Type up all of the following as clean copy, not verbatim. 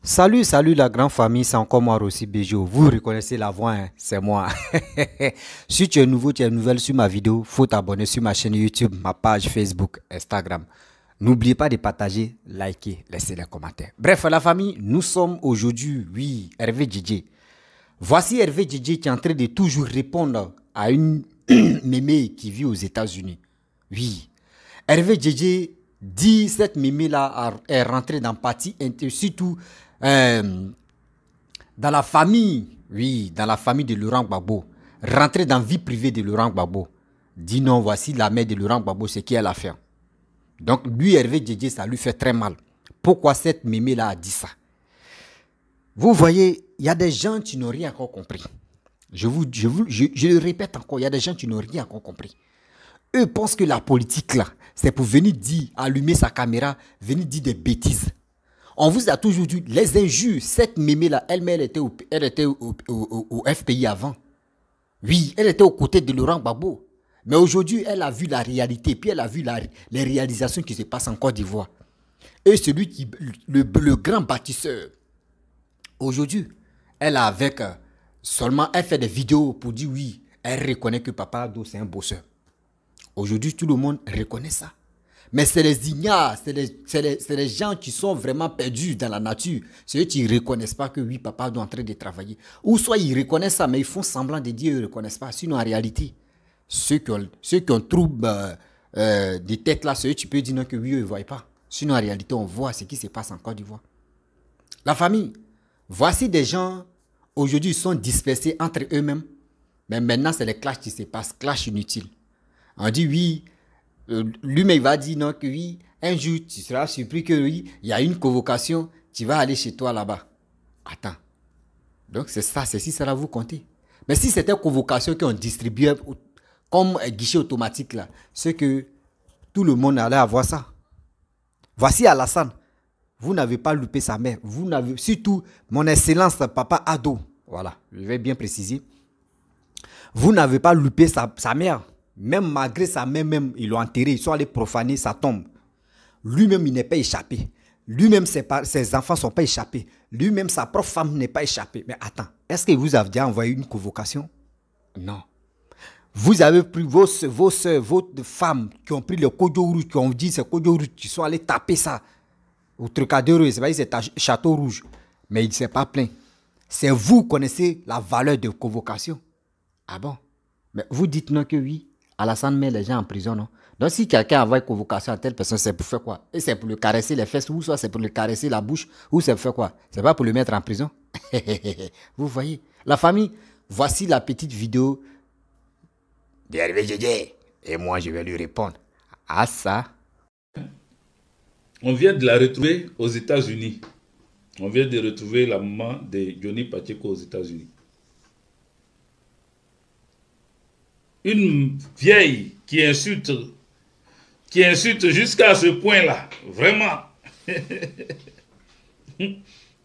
Salut, salut la grande famille, c'est encore moi aussi Béjo. Vous reconnaissez la voix, hein, c'est moi. Si tu es nouveau, tu es nouvelle sur ma vidéo, faut t'abonner sur ma chaîne YouTube, ma page Facebook, Instagram. N'oubliez pas de partager, liker, laisser des commentaires. Bref, la famille, nous sommes aujourd'hui, oui, Hervé Djidji. Voici Hervé Djidji qui est en train de toujours répondre à une mémé qui vit aux États-Unis. Oui, Hervé Djidji dit cette mémé-là est rentrée dans partie, surtout euh, dans la famille, oui, dans la famille de Laurent Gbagbo, rentrée dans la vie privée de Laurent Gbagbo. Dit non, voici la mère de Laurent Gbagbo, ce qu'elle a fait. Donc lui, Hervé Djidji, ça lui fait très mal. Pourquoi cette mémé-là a dit ça? Vous voyez, il y a des gens qui n'ont rien encore compris. Je le répète encore, il y a des gens qui n'ont rien encore compris. Eux pensent que la politique, là, c'est pour venir dire, allumer sa caméra, venir dire des bêtises. On vous a toujours dit, les injures, cette mémé-là, elle était au FPI avant. Oui, elle était aux côtés de Laurent Gbagbo. Mais aujourd'hui, elle a vu la réalité, puis elle a vu les réalisations qui se passent en Côte d'Ivoire. Et celui qui, le grand bâtisseur, aujourd'hui, elle a avec seulement, elle fait des vidéos pour dire oui, elle reconnaît que Papa Ado, c'est un bosseur. Aujourd'hui, tout le monde reconnaît ça. Mais c'est les ignares, c'est les gens qui sont vraiment perdus dans la nature. C'est eux qui ne reconnaissent pas que oui, Papa Ado est en train de travailler. Ou soit ils reconnaissent ça, mais ils font semblant de dire qu'ils ne reconnaissent pas. Sinon, en réalité, ceux qui ont trouble des têtes là, c'est eux qui peuvent dire non que oui, ils ne voient pas. Sinon, en réalité, on voit ce qui se passe en Côte d'Ivoire. La famille, voici des gens, aujourd'hui, ils sont dispersés entre eux-mêmes. Mais maintenant, c'est les clashs qui se passent, clashs inutiles. On dit oui, lui-même il va dire non, que oui, un jour tu seras surpris que oui, il y a une convocation, tu vas aller chez toi là-bas. Attends. Donc c'est ça, c'est si ça va vous compter. Mais si c'était une convocation qu'on distribuait comme un guichet automatique là, c'est que tout le monde allait avoir ça. Voici Alassane. Vous n'avez pas loupé sa mère. Vous n'avez surtout mon excellence Papa Ado. Voilà, je vais bien préciser. Vous n'avez pas loupé sa mère. Même malgré sa mère, même, ils l'ont enterré. Ils sont allés profaner sa tombe. Lui-même, il n'est pas échappé. Lui-même, ses enfants ne sont pas échappés. Lui-même, sa propre femme n'est pas échappée. Mais attends, est-ce que vous avez déjà envoyé une convocation? Non. Vous avez pris vos soeurs, vos femmes qui ont pris le Kodjo Rouge, qui ont dit c'est Kodjo Rouge, qui sont allés taper ça. Au Trocadéro, c'est pas c'est Château Rouge. Mais il ne s'est pas plaint. C'est vous qui connaissez la valeur de convocation. Ah bon? Mais vous dites non que oui. Alassane met les gens en prison, non? Donc si quelqu'un envoie une convocation à telle personne, c'est pour faire quoi? Et c'est pour le caresser les fesses, ou soit c'est pour le caresser la bouche, ou c'est pour faire quoi? C'est pas pour le mettre en prison? Vous voyez? La famille, voici la petite vidéo d'Hervé Djidji. Et moi, je vais lui répondre à ça. On vient de la retrouver aux États-Unis. On vient de retrouver la maman de Johnny Pacheco aux États-Unis. Une vieille qui insulte jusqu'à ce point-là. Vraiment.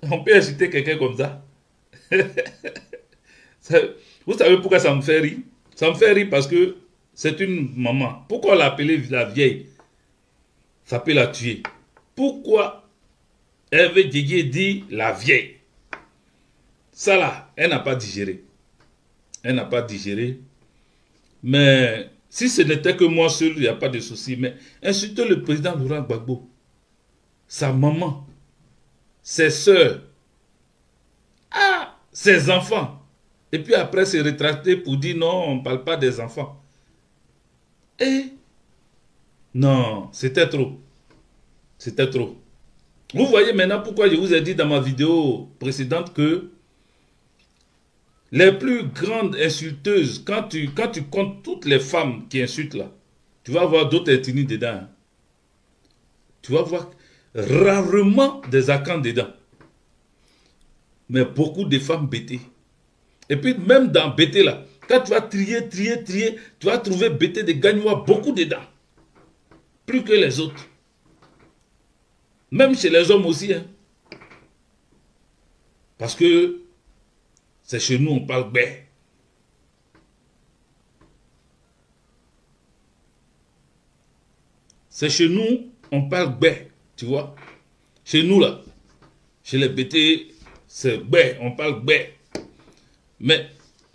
On peut insulter quelqu'un comme ça. Vous savez pourquoi ça me fait rire? Ça me fait rire parce que c'est une maman. Pourquoi l'appeler la vieille? Ça peut la tuer. Pourquoi Hervé Djidji dit la vieille? Ça là, elle n'a pas digéré. Elle n'a pas digéré. Mais si ce n'était que moi seul, il n'y a pas de souci. Mais insulter le président Laurent Gbagbo, sa maman, ses soeurs, ses enfants. Et puis après se rétracter pour dire non, on ne parle pas des enfants. Et non, c'était trop. C'était trop. Vous voyez maintenant pourquoi je vous ai dit dans ma vidéo précédente que les plus grandes insulteuses, quand tu comptes toutes les femmes qui insultent là, tu vas voir d'autres ethnies dedans. Hein. Tu vas voir rarement des Akans dedans. Mais beaucoup de femmes bêtées. Et puis même dans bêtées là, quand tu vas trier, tu vas trouver bêtées de Gagnois beaucoup dedans. Plus que les autres. Même chez les hommes aussi. Hein. Parce que c'est chez nous on parle bé. C'est chez nous on parle bé. Tu vois. Chez nous là. Chez les BT, c'est bé, on parle bé. Mais,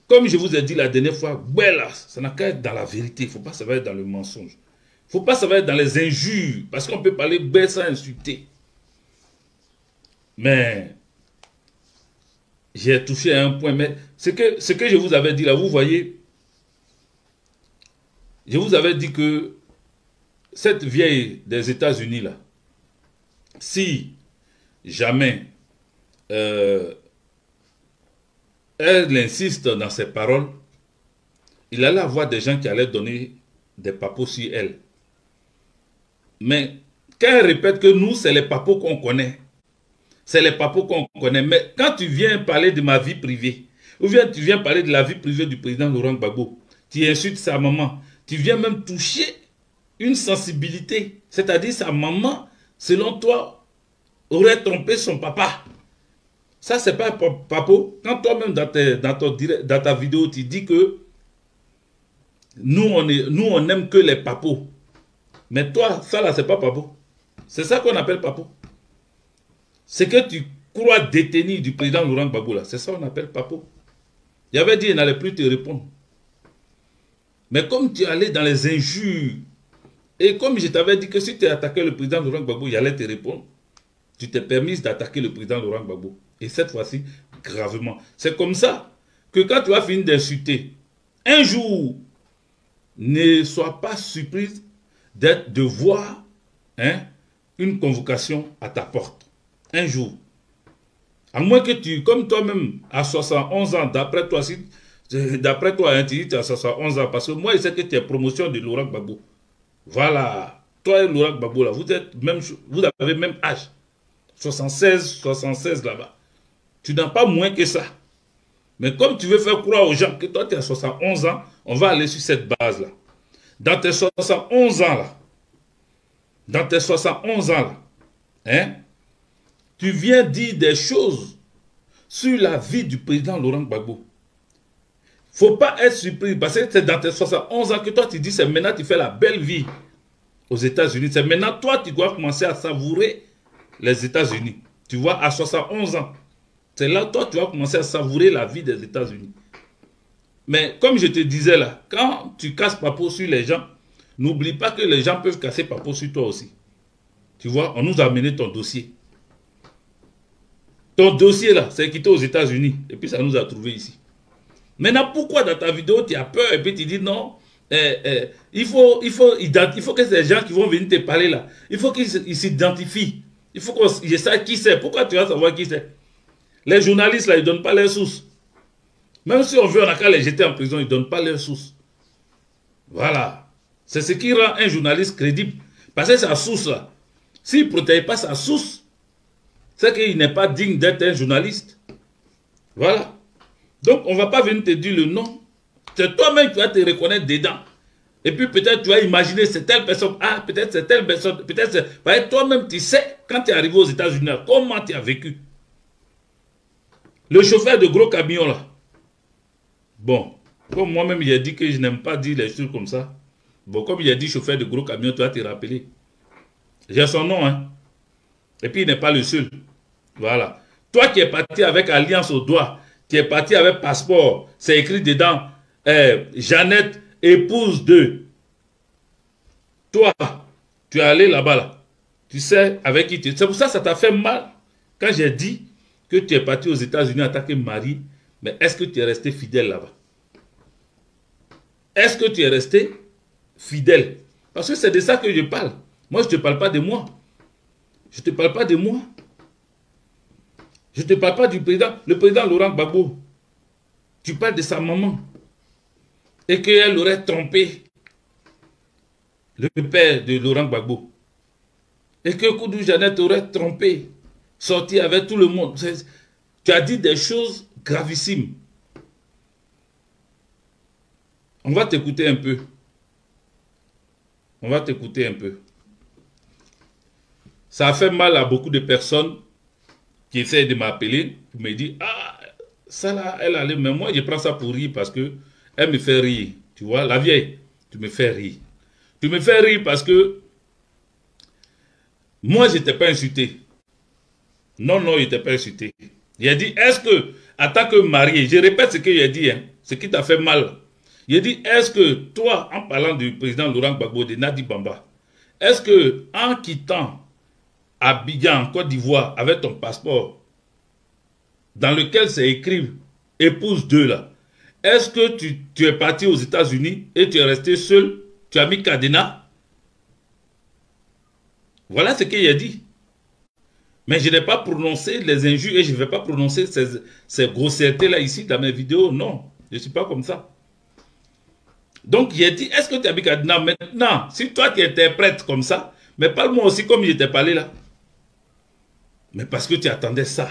comme je vous ai dit la dernière fois, bé là, ça n'a qu'à être dans la vérité. Il ne faut pas savoir être dans le mensonge. Il ne faut pas savoir être dans les injures. Parce qu'on peut parler bé sans insulter. Mais, j'ai touché à un point. Mais ce que je vous avais dit là, vous voyez, je vous avais dit que cette vieille des États-Unis là, si jamais elle insiste dans ses paroles, il allait avoir des gens qui allaient donner des papos sur elle. Mais quand elle répète que nous, c'est les papos qu'on connaît, c'est les papos qu'on connaît, mais quand tu viens parler de ma vie privée, ou bien tu viens parler de la vie privée du président Laurent Gbagbo, tu insultes sa maman, tu viens même toucher une sensibilité, c'est-à-dire sa maman, selon toi, aurait trompé son papa. Ça, c'est pas papo. Quand toi-même, dans ta vidéo, tu dis que nous, on n'aime que les papos. Mais toi, ça là, c'est pas papo. C'est ça qu'on appelle papo. C'est que tu crois détenir du président Laurent Gbagbo là. C'est ça qu'on appelle papo. Il avait dit qu'il n'allait plus te répondre. Mais comme tu allais dans les injures, et comme je t'avais dit que si tu attaquais le président Laurent Gbagbo, il allait te répondre, tu t'es permis d'attaquer le président Laurent Gbagbo. Et cette fois-ci, gravement. C'est comme ça que quand tu vas finir d'insulter, un jour, ne sois pas surprise de voir une convocation à ta porte. Un jour. À moins que tu, comme toi-même, à 71 ans, d'après toi, tu dis tu as 71 ans, parce que moi, je sais que tu es promotion de Laurent Gbagbo. Voilà. Toi et Laurent Gbagbo, là, vous avez même âge. 76 là-bas. Tu n'as pas moins que ça. Mais comme tu veux faire croire aux gens que toi, tu as 71 ans, on va aller sur cette base-là. Dans tes 71 ans là, tu viens dire des choses sur la vie du président Laurent Gbagbo. Il ne faut pas être surpris, parce que c'est dans tes 71 ans que toi, tu dis, c'est maintenant que tu fais la belle vie aux États-Unis. C'est maintenant, toi, tu dois commencer à savourer les États-Unis. Tu vois, à 71 ans. C'est là, toi, tu vas commencer à savourer la vie des États-Unis. Mais comme je te disais là, quand tu casses papo sur les gens, n'oublie pas que les gens peuvent casser papo sur toi aussi. Tu vois, on nous a amené ton dossier. Ton dossier là, c'est quitté aux États-Unis. Et puis ça nous a trouvé ici. Maintenant, pourquoi dans ta vidéo, tu as peur et puis tu dis non, il faut que ces gens qui vont venir te parler là, il faut qu'ils s'identifient. Il faut qu'on sache qui c'est. Pourquoi tu vas savoir qui c'est? Les journalistes là, ils ne donnent pas leurs sources. Même si on veut, on a qu'à les jeter en prison, ils ne donnent pas leurs sources. Voilà. C'est ce qui rend un journaliste crédible. Parce que sa source là, s'il ne protège pas sa source, c'est qu'il n'est pas digne d'être un journaliste. Voilà. Donc, on ne va pas venir te dire le nom. C'est toi-même qui vas te reconnaître dedans. Et puis, peut-être, tu vas imaginer, c'est telle personne. Ah, peut-être c'est telle personne. Peut-être c'est... Toi-même, tu sais, quand tu es arrivé aux États-Unis, comment tu as vécu. Le chauffeur de gros camion, là. Bon, comme moi-même, il a dit que je n'aime pas dire les choses comme ça. Bon, comme il a dit chauffeur de gros camion, tu vas te rappeler. J'ai son nom, hein. Et puis, il n'est pas le seul. Voilà. Toi qui es parti avec alliance au doigt, qui est parti avec passeport, c'est écrit dedans, Jeannette, épouse de. Toi, tu es allé là-bas, là. Tu sais avec qui tu es. C'est pour ça que ça t'a fait mal quand j'ai dit que tu es parti aux États-Unis attaquer Marie. Mais est-ce que tu es resté fidèle là-bas? Est-ce que tu es resté fidèle? Parce que c'est de ça que je parle. Moi, je ne te parle pas de moi. Je ne te parle pas de moi. Je ne te parle pas du président, le président Laurent Gbagbo. Tu parles de sa maman. Et qu'elle aurait trompé le père de Laurent Gbagbo. Et que Koudou Jeannette aurait trompé, sorti avec tout le monde. Tu as dit des choses gravissimes. On va t'écouter un peu. On va t'écouter un peu. Ça a fait mal à beaucoup de personnes qui essaie de m'appeler pour me dire, ah, ça là, elle allait, mais moi je prends ça pour rire parce que elle me fait rire. Tu vois, la vieille, tu me fais rire. Tu me fais rire parce que moi je n'étais pas insulté. Non, non, il n'était pas insulté. Il a dit, est-ce que, en tant que marié, je répète ce qu'il a dit, hein, ce qui t'a fait mal. Il a dit, est-ce que toi, en parlant du président Laurent Gbagbo de Nadi Bamba, est-ce que, en quittant Abidjan, Côte d'Ivoire, avec ton passeport, dans lequel c'est écrit épouse 2 là, est-ce que tu es parti aux États-Unis et tu es resté seul, tu as mis cadenas? Voilà ce qu'il a dit. Mais je n'ai pas prononcé les injures et je ne vais pas prononcer ces grossièretés-là ici dans mes vidéos. Non, je ne suis pas comme ça. Donc, il a dit, est-ce que tu as mis cadenas? Maintenant, si toi tu interprètes comme ça, mais parle-moi aussi comme il t'ai parlé là. Mais parce que tu attendais ça.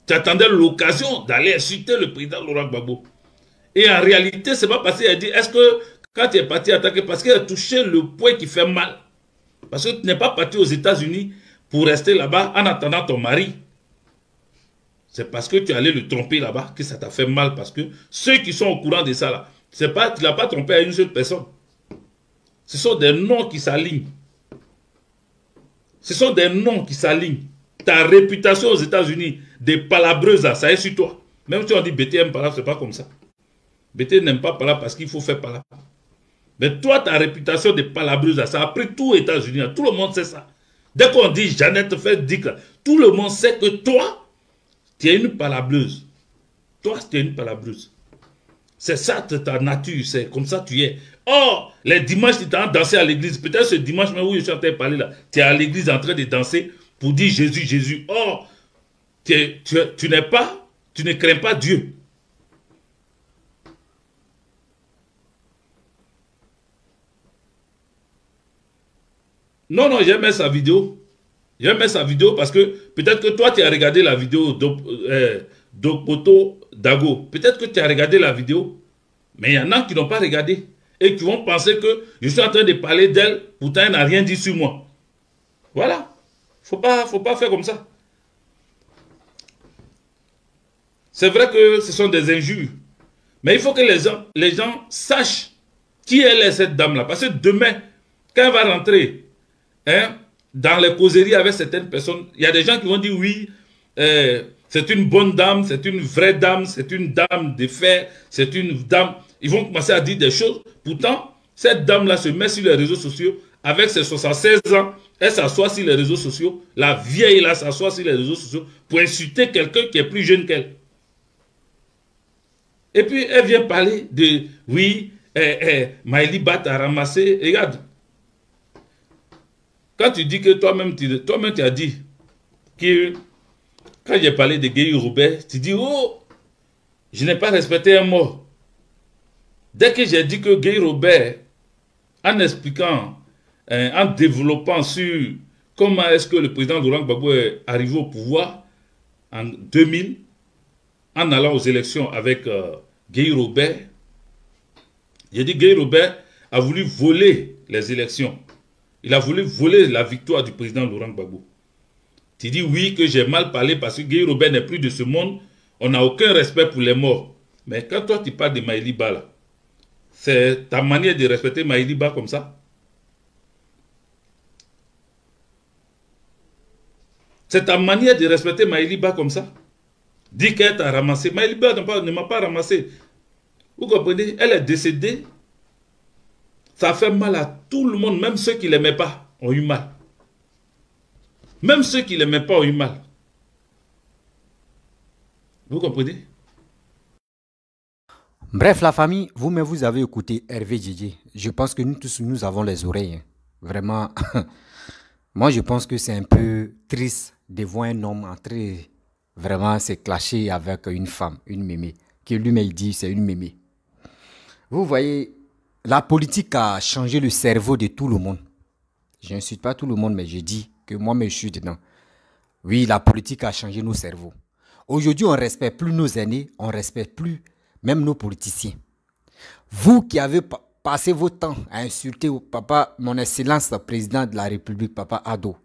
Tu attendais l'occasion d'aller insulter le président Laurent Gbagbo. Et en réalité, ce n'est pas parce qu'il a dit, est-ce que quand tu es parti attaquer, parce qu'il a touché le point qui fait mal. Parce que tu n'es pas parti aux États-Unis pour rester là-bas en attendant ton mari. C'est parce que tu allais le tromper là-bas que ça t'a fait mal. Parce que ceux qui sont au courant de ça, là, tu ne l'as pas trompé à une seule personne. Ce sont des noms qui s'alignent. Ce sont des noms qui s'alignent. Ta réputation aux États-Unis, des palabreuses là, ça est sur toi. Même si on dit BT aime palabre, ce n'est pas comme ça. BT n'aime pas palabre parce qu'il faut faire palabre. Mais toi, ta réputation de palabreuse là, ça a pris tout aux États-Unis. Tout le monde sait ça. Dès qu'on dit Jeannette fait Dick, tout le monde sait que toi, tu es une palabreuse. Toi, tu es une palabreuse. C'est ça ta nature, c'est comme ça tu es. Or, les dimanches, tu es en train de danser à l'église. Peut-être ce dimanche, même où je suis en train de parler là, tu es à l'église en train de danser pour dire Jésus, Jésus. Or, tu ne crains pas Dieu. Non, non, j'ai mis sa vidéo. J'ai mis sa vidéo parce que peut-être que toi, tu as regardé la vidéo d'Okpoto Dago. Peut-être que tu as regardé la vidéo, mais il y en a qui n'ont pas regardé et qui vont penser que je suis en train de parler d'elle, pourtant elle n'a rien dit sur moi. Voilà. Faut pas faire comme ça. C'est vrai que ce sont des injures, mais il faut que les gens sachent qui elle est cette dame-là. Parce que demain, quand elle va rentrer, hein, dans les causeries avec certaines personnes, il y a des gens qui vont dire oui, c'est une bonne dame, c'est une vraie dame, c'est une dame de fer, c'est une dame. Ils vont commencer à dire des choses. Pourtant, cette dame-là se met sur les réseaux sociaux avec ses 76 ans. Elle s'assoit sur les réseaux sociaux. La vieille là s'assoit sur les réseaux sociaux pour insulter quelqu'un qui est plus jeune qu'elle. Et puis, elle vient parler de oui, Maëli Bat a ramassé. Regarde. Quand tu dis que toi-même tu as dit que quand j'ai parlé de Guéhi Robert, tu dis oh, je n'ai pas respecté un mot. Dès que j'ai dit que Guéhi Robert, en expliquant, en développant sur comment est-ce que le président Laurent Gbagbo est arrivé au pouvoir en 2000, en allant aux élections avec Guéhi Robert, j'ai dit Guéhi Robert a voulu voler les élections. Il a voulu voler la victoire du président Laurent Gbagbo. Tu dis oui que j'ai mal parlé parce que Guéhi Robert n'est plus de ce monde. On n'a aucun respect pour les morts. Mais quand toi tu parles de Maëli Ba là, c'est ta manière de respecter Maëli Ba comme ça? C'est ta manière de respecter Maëli Ba comme ça? Dis qu'elle t'a ramassé. Maëli Ba ne m'a pas ramassé. Vous comprenez? Elle est décédée. Ça fait mal à tout le monde, même ceux qui ne l'aimaient pas ont eu mal. Même ceux qui ne l'aimaient pas ont eu mal. Vous comprenez? Bref, la famille, vous-même, vous avez écouté Hervé Djidji. Je pense que nous tous, nous avons les oreilles. Hein. Vraiment, moi, je pense que c'est un peu triste de voir un homme entrer vraiment se clasher avec une femme, une mémé, qui lui-même dit c'est une mémé. Vous voyez, la politique a changé le cerveau de tout le monde. Je n'insulte pas tout le monde, mais je dis que moi-même, je suis dedans. Oui, la politique a changé nos cerveaux. Aujourd'hui, on ne respecte plus nos aînés, on ne respecte plus même nos politiciens. Vous qui avez passé votre temps à insulter au papa, mon excellence, président de la République, papa Ado,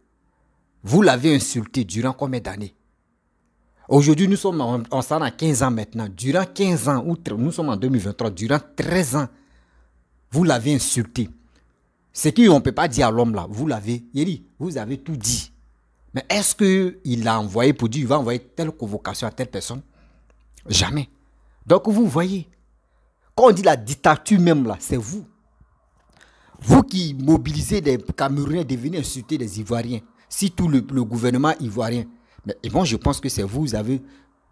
vous l'avez insulté durant combien d'années? Aujourd'hui, nous sommes en 15 ans maintenant. Durant 15 ans, nous sommes en 2023, durant 13 ans, vous l'avez insulté. Ce qu'on ne peut pas dire à l'homme là, vous l'avez, vous avez tout dit. Mais est-ce qu'il a envoyé pour dire qu'il va envoyer telle convocation à telle personne? Jamais. Donc vous voyez, quand on dit la dictature même là, c'est vous. Vous qui mobilisez des Camerounais de venir insulter des Ivoiriens, si tout le gouvernement ivoirien. Mais bon, je pense que c'est vous, vous avez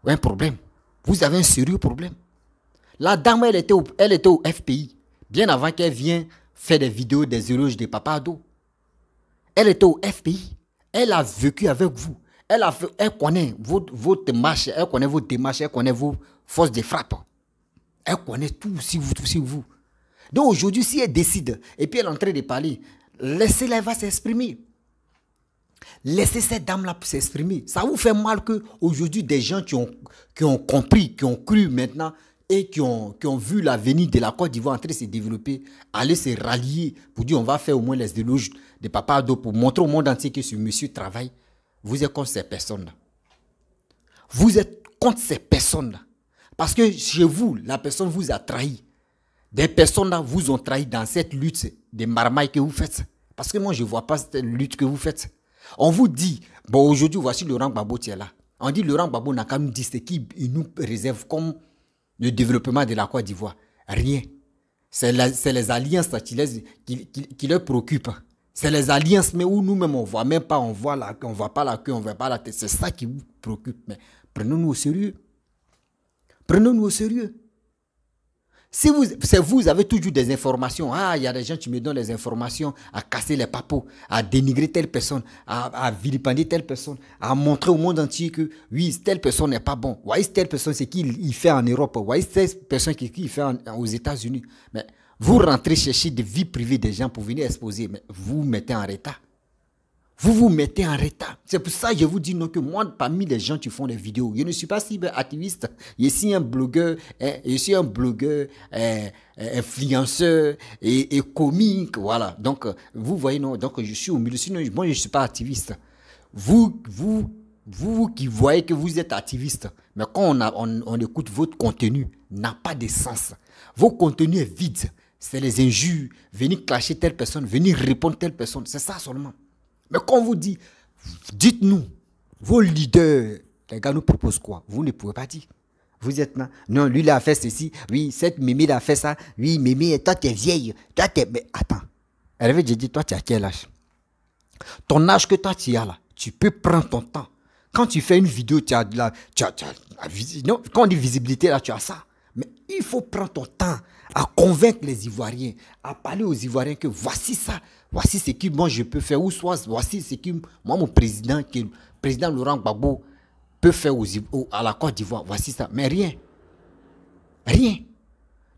un problème. Vous avez un sérieux problème. La dame, elle était au FPI, bien avant qu'elle vienne faire des vidéos des éloges de Papa Ado. Elle était au FPI. Elle a vécu avec vous. Elle connaît votre marche, elle connaît vos démarches, elle connaît vos forces de frappe. Elle connaît tout sur vous. Donc aujourd'hui, si elle décide, et puis elle est en train de parler, laissez-la, elle va s'exprimer. Laissez cette dame-là s'exprimer. Ça vous fait mal qu'aujourd'hui, des gens qui ont compris, qui ont cru maintenant, et qui ont vu l'avenir de la Côte d'Ivoire en train de se développer, aller se rallier pour dire on va faire au moins les éloges de Papa Ado pour montrer au monde entier que ce monsieur travaille. Vous êtes contre ces personnes-là. Vous êtes contre ces personnes-là. Parce que chez vous, la personne vous a trahi. Des personnes-là vous ont trahi dans cette lutte de marmaille que vous faites. Parce que moi, je ne vois pas cette lutte que vous faites. On vous dit, bon, aujourd'hui, voici Laurent Gbagbo qui est là. On dit Laurent Gbagbo n'a qu'à nous dire ce qu'il nous réserve comme le développement de la Côte d'Ivoire. Rien. C'est les alliances qui leur préoccupent. C'est les alliances, mais où nous-mêmes, on ne voit même pas, on voit pas la queue, on ne voit pas la tête. C'est ça qui vous préoccupe. Mais prenons-nous au sérieux. Prenons-nous au sérieux. Si vous avez toujours des informations, il y a des gens qui me donnent les informations à casser les papos, à dénigrer telle personne, à vilipender telle personne, à montrer au monde entier que oui, telle personne n'est pas bon. Voyez, telle personne, c'est qu'il fait en Europe. Voyez, telle personne, c'est qu'il fait aux États-Unis. Mais vous rentrez chercher des vies privées des gens pour venir exposer, mais vous vous mettez en retard. Vous vous mettez en retard. C'est pour ça que je vous dis non, que moi, parmi les gens qui font des vidéos, je ne suis pas cyberactiviste. Je suis un blogueur, influenceur et comique. Voilà. Donc, vous voyez, non. Donc, je suis au milieu. Sinon, moi, je ne suis pas activiste. Vous qui voyez que vous êtes activiste, mais quand on écoute votre contenu, n'a pas de sens. Vos contenus est vide. C'est les injures, venir clasher telle personne, venir répondre telle personne. C'est ça seulement. Mais quand on vous dit, dites-nous, vos leaders, les gars nous proposent quoi? Vous ne pouvez pas dire. Vous êtes là. Non, lui, il a fait ceci. Oui, cette Mémé, il a fait ça. Oui, Mémé, toi, tu es vieille. Toi, tu es... Mais attends. Elle avait dit, toi, tu as quel âge? Ton âge que toi, tu as là, tu peux prendre ton temps. Quand tu fais une vidéo, tu as de la... non, quand on dit visibilité, là, tu as ça. Mais il faut prendre ton temps à convaincre les Ivoiriens, à parler aux Ivoiriens que voici ça, voici ce que moi je peux faire, ou soit voici ce que moi, mon président, que le président Laurent Gbagbo peut faire à la Côte d'Ivoire, voici ça. Mais rien. Rien.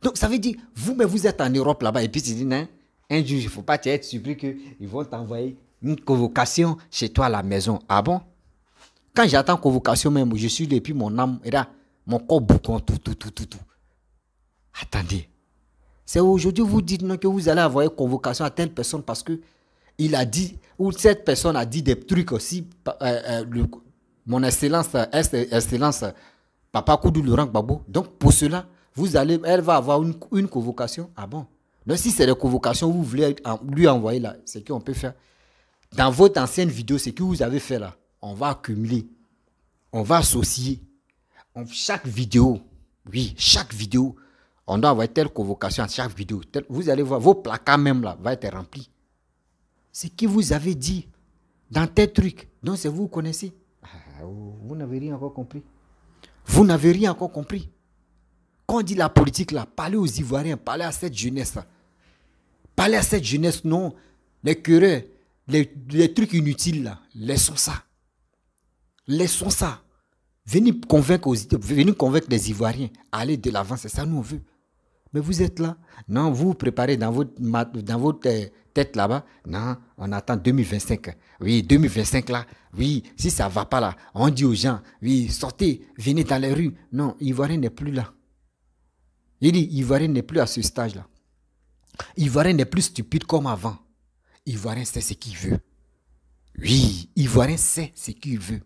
Donc ça veut dire, mais vous êtes en Europe là-bas, et puis tu dis, non, un jour, il ne faut pas être surpris qu'ils vont t'envoyer une convocation chez toi à la maison. Ah bon? Quand j'attends convocation même, je suis depuis mon âme, et là, mon corps boucan, tout. Attendez. C'est aujourd'hui vous dites non, que vous allez avoir une convocation à telle personne parce que il a dit, ou cette personne a dit des trucs aussi, mon excellence, Papa Koudou Laurent Gbagbo. Donc pour cela, elle va avoir une convocation. Ah bon? Donc si c'est la convocation, vous voulez lui envoyer là, c'est qu'on peut faire. Dans votre ancienne vidéo, ce que vous avez fait là, on va accumuler, on va associer. Chaque vidéo, on doit avoir telle convocation à chaque vidéo. Vous allez voir, vos placards même là, vont être remplis. Ce que vous avez dit dans tel truc, donc c'est vous connaissez. Vous n'avez rien encore compris. Vous n'avez rien encore compris. Quand on dit la politique là, parlez aux Ivoiriens, parlez à cette jeunesse là. Parlez à cette jeunesse, non. Les querelles, les trucs inutiles là, laissons ça. Laissons ça. Venez convaincre les Ivoiriens. Allez de l'avant, c'est ça nous on veut. Mais vous êtes là. Non, vous vous préparez dans votre tête là-bas. Non, on attend 2025. Oui, 2025 là. Oui, si ça ne va pas là, on dit aux gens, oui, sortez, venez dans les rues. Non, Ivoirien n'est plus là. Il dit, Ivoirien n'est plus à ce stage-là. Ivoirien n'est plus stupide comme avant. Ivoirien sait ce qu'il veut. Oui, Ivoirien sait ce qu'il veut.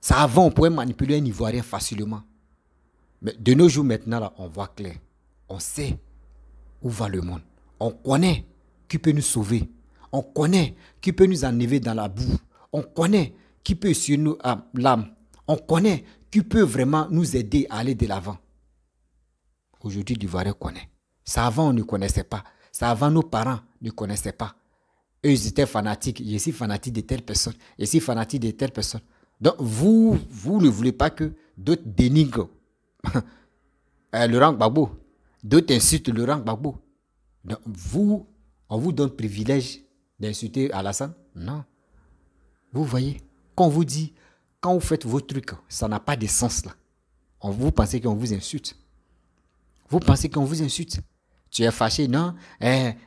Ça, avant, on pouvait manipuler un Ivoirien facilement. Mais de nos jours, maintenant, là, on voit clair. On sait où va le monde. On connaît qui peut nous sauver. On connaît qui peut nous enlever dans la boue. On connaît qui peut sur nous l'âme. On connaît qui peut vraiment nous aider à aller de l'avant. Aujourd'hui, l'Ivoirien connaît. Ça avant, on ne connaissait pas. Ça avant, nos parents ne connaissaient pas. Eux, ils étaient fanatiques. Je suis fanatique de telle personne. Je suis fanatique de telle personne. Donc, vous ne voulez pas que d'autres dénigrent Laurent Gbagbo. D'autres insultent Laurent Gbagbo. Donc, on vous donne privilège d'insulter Alassane? Non. Vous voyez, quand on vous dit, quand vous faites vos trucs, ça n'a pas de sens là. Vous pensez qu'on vous insulte. Vous pensez qu'on vous insulte. Tu es fâché, non?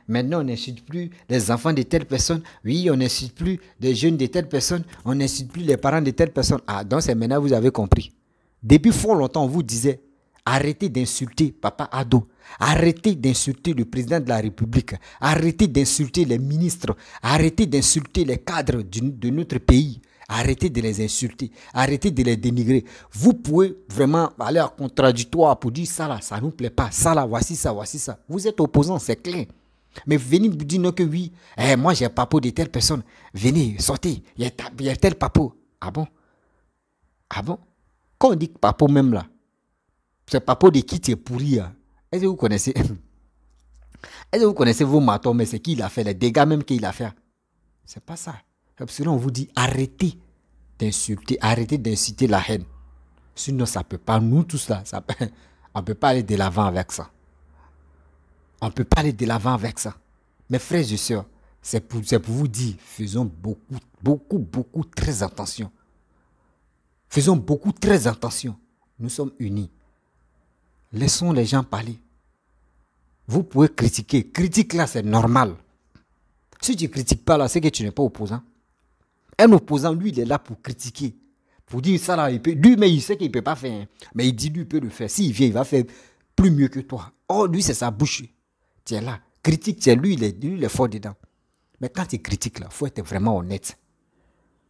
Maintenant, on n'insulte plus les enfants de telle personne. Oui, on n'insulte plus les jeunes de telle personne. On n'insulte plus les parents de telle personne. Ah, donc c'est maintenant que vous avez compris. Depuis fort longtemps, on vous disait, arrêtez d'insulter Papa Ado. Arrêtez d'insulter le président de la République. Arrêtez d'insulter les ministres. Arrêtez d'insulter les cadres de notre pays. Arrêtez de les insulter. Arrêtez de les dénigrer. Vous pouvez vraiment aller à contradictoire pour dire ça là, ça ne nous plaît pas. Ça là, voici ça, voici ça. Vous êtes opposant, c'est clair. Mais venez vous dire non que oui. Moi j'ai un papo de telle personne. Venez, sortez. Il y a tel papo. Ah bon? Ah bon? Quand on dit papo même là, c'est papo de qui tu es pourri. Est-ce que vous connaissez? Est-ce que vous connaissez vos matons, mais c'est qui il a fait, les dégâts même qu'il a fait? C'est pas ça. Sinon, on vous dit arrêtez d'insulter, arrêtez d'inciter la haine. Sinon, ça ne peut pas, nous tous là, on ne peut pas aller de l'avant avec ça. On ne peut pas aller de l'avant avec ça. Mes frères et sœurs, c'est pour vous dire, faisons beaucoup, très attention. Faisons beaucoup, très attention. Nous sommes unis. Laissons les gens parler. Vous pouvez critiquer. Critique là, c'est normal. Si tu ne critiques pas là, c'est que tu n'es pas opposant. Un opposant, lui, il est là pour critiquer. Pour dire ça là, lui, mais il sait qu'il ne peut pas faire. Mais il dit, lui, il peut le faire. S'il vient, il va faire plus mieux que toi. Oh, lui, c'est sa bouche. Tu es là. Critique, tu es lui, il est fort dedans. Mais quand tu critiques là, il faut être vraiment honnête.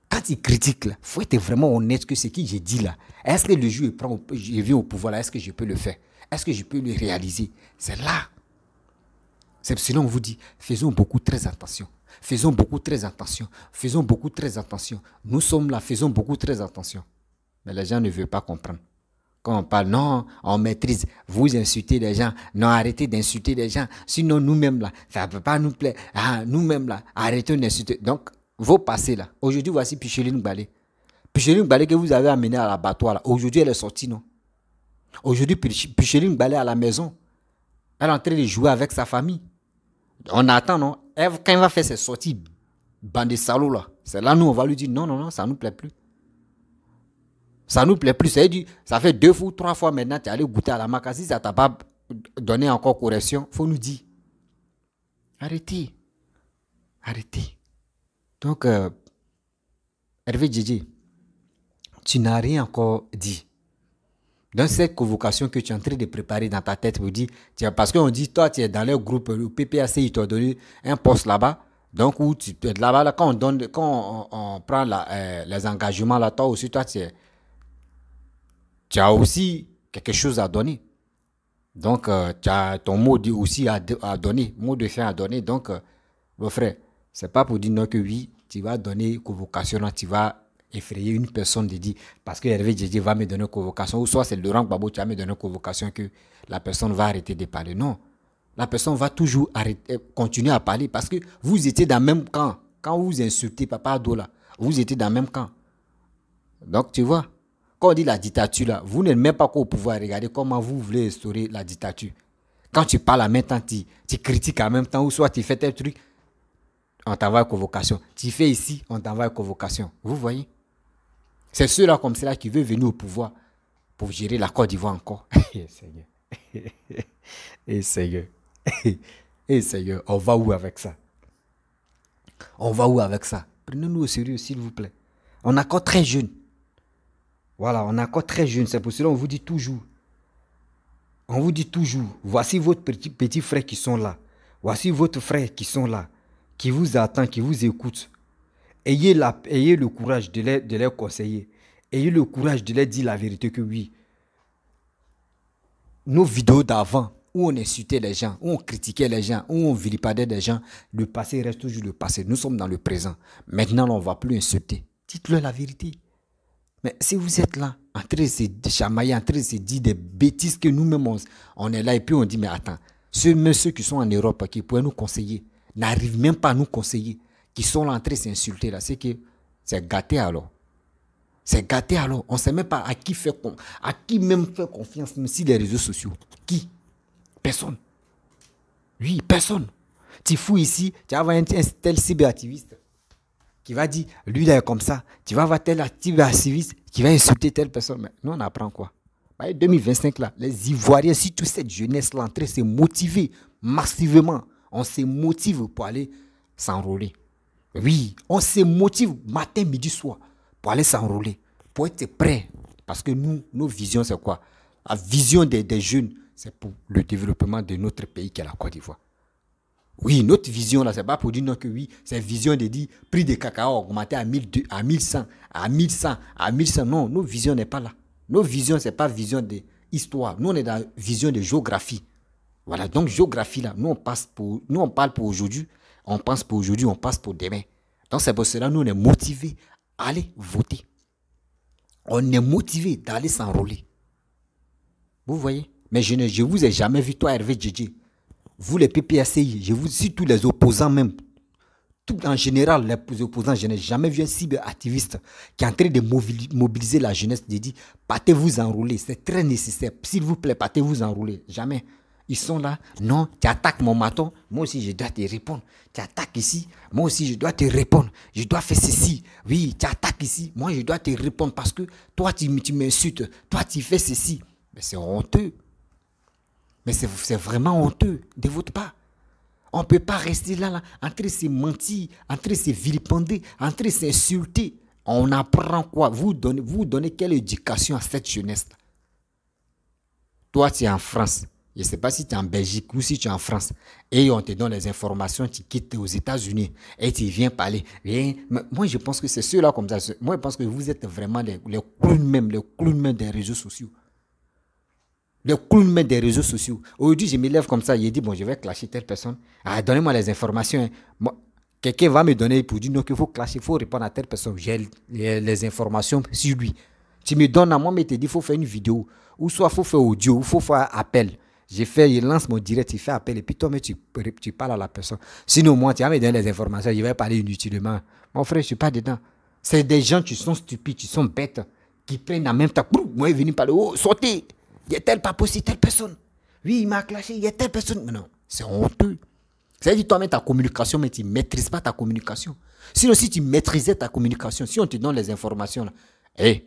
Quand tu critiques là, il faut être vraiment honnête que ce que j'ai dit là. Est-ce que le jour je viens au pouvoir là, est-ce que je peux le faire? Est-ce que je peux le réaliser? C'est là. C'est sinon on vous dit, faisons beaucoup très attention. Faisons beaucoup très attention. Faisons beaucoup très attention. Nous sommes là, faisons beaucoup très attention. Mais les gens ne veulent pas comprendre. Quand on parle, non, on maîtrise. Vous insultez les gens. Non, arrêtez d'insulter les gens. Sinon, nous-mêmes là, ça ne peut pas nous plaire. Ah, nous-mêmes là, arrêtons d'insulter. Donc, vos passés là. Aujourd'hui, voici Picheline Gbalé. Picheline Gbalé que vous avez amené à l'abattoir là. Aujourd'hui, elle est sortie, non? Aujourd'hui, Picheline Gbalé à la maison. Elle est en train de jouer avec sa famille. On attend, non? Quand elle va faire ses sorties, bande de salauds là, c'est là nous on va lui dire non, ça ne nous plaît plus. Ça ne nous plaît plus. Ça fait 2 fois ou 3 fois maintenant, tu es allé goûter à la maca. Si ça ne t'a pas donné encore correction, il faut nous dire. Arrêtez. Donc, Hervé Djedje, tu n'as rien encore dit. Dans cette convocation que tu es en train de préparer dans ta tête, parce qu'on dit, toi, tu es dans le groupe, le PPAC, il t'a donné un poste là-bas. Donc, où tu es là-bas, là, quand on prend les engagements, là, toi aussi, toi, tu as aussi quelque chose à donner. Donc, tu as ton mot aussi à donner, mot de fin à donner. Donc, mon frère, ce n'est pas pour dire non que oui, tu vas donner convocation, là, tu vas effrayer une personne de dire parce que Hervé Djedje va me donner une convocation ou soit c'est Laurent Gbagbo qui va me donner une convocation que la personne va arrêter de parler. Non, la personne va toujours continuer à parler parce que vous étiez dans le même camp. Quand vous insultez Papa Ado là, vous étiez dans le même camp. Donc tu vois, quand on dit la dictature là, vous n'êtes même pas au pouvoir. Regardez comment vous voulez instaurer la dictature. Quand tu parles en même temps, tu critiques en même temps ou soit tu fais tel truc, on t'envoie une convocation. Tu fais ici, on t'envoie une convocation. Vous voyez? C'est ceux-là comme cela qui veulent venir au pouvoir pour gérer la Côte d'Ivoire encore. Seigneur. Seigneur. Seigneur, on va où avec ça? Prenez-nous au sérieux, s'il vous plaît. On est encore très jeune. Voilà, on est encore très jeune. C'est pour cela qu'on vous dit toujours. Voici votre petit frère qui sont là. Voici votre frère qui sont là. Qui vous attend, qui vous écoute. Ayez le courage de les conseiller. Ayez le courage de leur dire la vérité que oui. Nos vidéos d'avant, où on insultait les gens, où on critiquait les gens, où on vilipendait des gens, le passé reste toujours le passé. Nous sommes dans le présent. Maintenant, on ne va plus insulter. Dites-leur la vérité. Mais si vous êtes là, en train de se chamailler, en train de se dire des bêtises que nous-mêmes, on est là et puis on dit, mais attends, ceux qui sont en Europe, qui pourraient nous conseiller, n'arrivent même pas à nous conseiller, qui sont là en train de s'insulter, là, c'est que c'est gâté alors. C'est gâté alors. On ne sait même pas à qui même faire confiance, même si les réseaux sociaux. Qui? Personne. Oui, personne. Tu fous ici, tu vas avoir un tel cyberactiviste qui va dire, lui là est comme ça. Tu vas avoir tel cyberactiviste qui va insulter telle personne. Mais nous, on apprend quoi? 2025 là, les Ivoiriens, si toute cette jeunesse là, en train de se motiver massivement, on se motive pour aller s'enrôler. Oui, on se motive matin, midi, soir pour aller s'enrôler, pour être prêt. Parce que nous, nos visions, c'est quoi? La vision des jeunes, c'est pour le développement de notre pays qui est la Côte d'Ivoire. Oui, notre vision, là, c'est pas pour dire non que oui, c'est vision de dire prix de cacao augmenté à 1200, à 1100, à 1100, à 1100. Non, nos visions n'est pas là. Nos visions, c'est pas vision d'histoire. Nous, on est dans la vision de géographie. Voilà, donc géographie, là, nous, on parle pour aujourd'hui, on pense pour aujourd'hui, on passe pour demain. Donc, c'est pour cela, nous, on est motivés à aller voter. On est motivés d'aller s'enrôler. Vous voyez? Mais je ne vous ai jamais vu, toi, Hervé Djedje. Vous, les PPACI, je vous dis tous les opposants même, tout en général, les opposants, je n'ai jamais vu un cyberactiviste qui est en train de mobiliser la jeunesse, de dire, partez-vous enrôler, c'est très nécessaire, s'il vous plaît, partez-vous enrôler. Jamais. Ils sont là, non, tu attaques mon maton, moi aussi je dois te répondre. Tu attaques ici, moi aussi je dois te répondre. Je dois faire ceci. Oui, tu attaques ici, moi je dois te répondre parce que toi tu m'insultes, toi tu fais ceci. Mais c'est honteux. Mais c'est vraiment honteux de votre part. On ne peut pas rester là, en train de se mentir, en train de se vilipender, en train de s'insulter. On apprend quoi? Vous donnez quelle éducation à cette jeunesse-là? Toi, tu es en France. Je ne sais pas si tu es en Belgique ou si tu es en France. Et on te donne les informations, tu quittes aux États-Unis et tu viens parler. Mais moi, je pense que c'est ceux-là comme ça. Moi, je pense que vous êtes vraiment les clowns même des réseaux sociaux. Le clowns des réseaux sociaux. Aujourd'hui, je me lève comme ça, il dit, bon, je vais clasher telle personne. Ah, donnez-moi les informations. Moi, quelqu'un va me donner pour dire, non, qu'il faut clasher, il faut répondre à telle personne. J'ai les informations sur lui. Tu me donnes à moi, mais tu dis, il faut faire une vidéo. Ou soit il faut faire audio, ou il faut faire appel. Il lance mon direct, il fait appel, et puis toi, mais tu parles à la personne. Sinon, moi, tu vas me donner les informations, je vais parler inutilement. Mon frère, je ne suis pas dedans. C'est des gens qui sont stupides, qui sont bêtes, qui prennent en même temps. Moi, ils viennent parler, oh, sautez. Il y a tel pas possible, telle personne. Oui, il m'a clashé, il y a telle personne. Mais non, c'est honteux. C'est-à-dire, toi-même, ta communication, mais tu ne maîtrises pas ta communication. Sinon, si tu maîtrisais ta communication, si on te donne les informations, là, hey,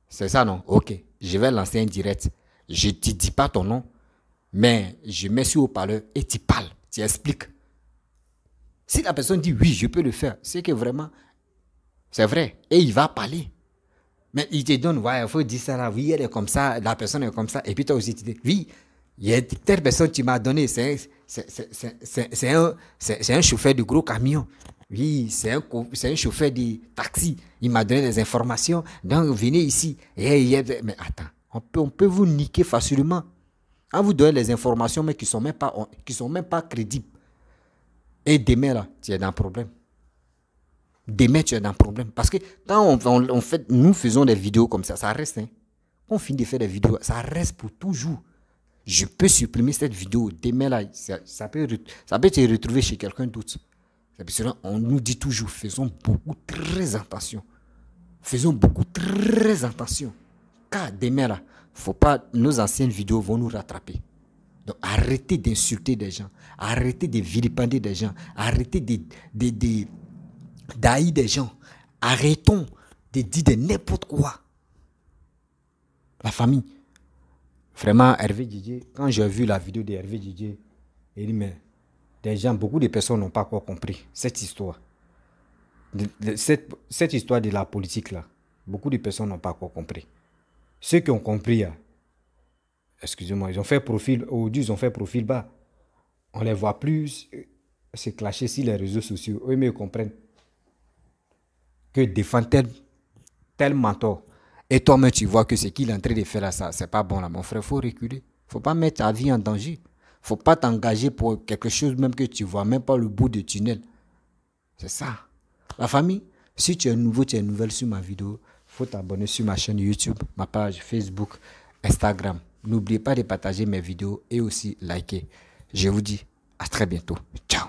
c'est ça, non? Ok, je vais lancer un direct. Je ne te dis pas ton nom, mais je mets sur haut-parleur et tu parles, tu expliques. Si la personne dit oui, je peux le faire, c'est que vraiment, c'est vrai. Et il va parler. Mais il te donne, ouais, il faut dire ça là, oui, elle est comme ça, la personne est comme ça. Et puis toi aussi, tu dis, oui, il y a telle personne que tu m'as donné, c'est un chauffeur de gros camion. Oui, c'est un chauffeur de taxi. Il m'a donné des informations. Donc, venez ici. Mais attends, on peut vous niquer facilement. On vous donne les informations, mais qui ne sont même pas crédibles. Et demain, là, tu es dans le problème. Demain, tu es dans le problème. Parce que quand nous faisons des vidéos comme ça reste. Hein. On finit de faire des vidéos, ça reste pour toujours. Je peux supprimer cette vidéo. Demain, là, ça peut te retrouver chez quelqu'un d'autre. On nous dit toujours, faisons beaucoup, très attention. Faisons beaucoup, très attention. Car demain, là, faut pas, nos anciennes vidéos vont nous rattraper. Donc, arrêtez d'insulter des gens. Arrêtez de vilipender des gens. Arrêtez d'haïr des gens. Arrêtons de dire de n'importe quoi. La famille. Vraiment, Hervé Djedje, quand j'ai vu la vidéo de Hervé Djedje, il dit, mais beaucoup de personnes n'ont pas encore compris cette histoire. Cette histoire de la politique là, beaucoup de personnes n'ont pas encore compris. Ceux qui ont compris, excusez-moi, ils ont fait profil, aujourd'hui ils ont fait profil bas. On ne les voit plus se clasher sur les réseaux sociaux. Eux, mais ils comprennent que défendre tel mentor. Et toi-même, tu vois que ce qu'il est en train de faire là, ça, c'est pas bon là. Mon frère, il faut reculer. Il ne faut pas mettre ta vie en danger. Faut pas t'engager pour quelque chose même que tu vois même pas le bout du tunnel. C'est ça. La famille, si tu es nouveau, tu es nouvelle sur ma vidéo, faut t'abonner sur ma chaîne YouTube, ma page Facebook, Instagram. N'oubliez pas de partager mes vidéos et aussi liker. Je vous dis à très bientôt. Ciao.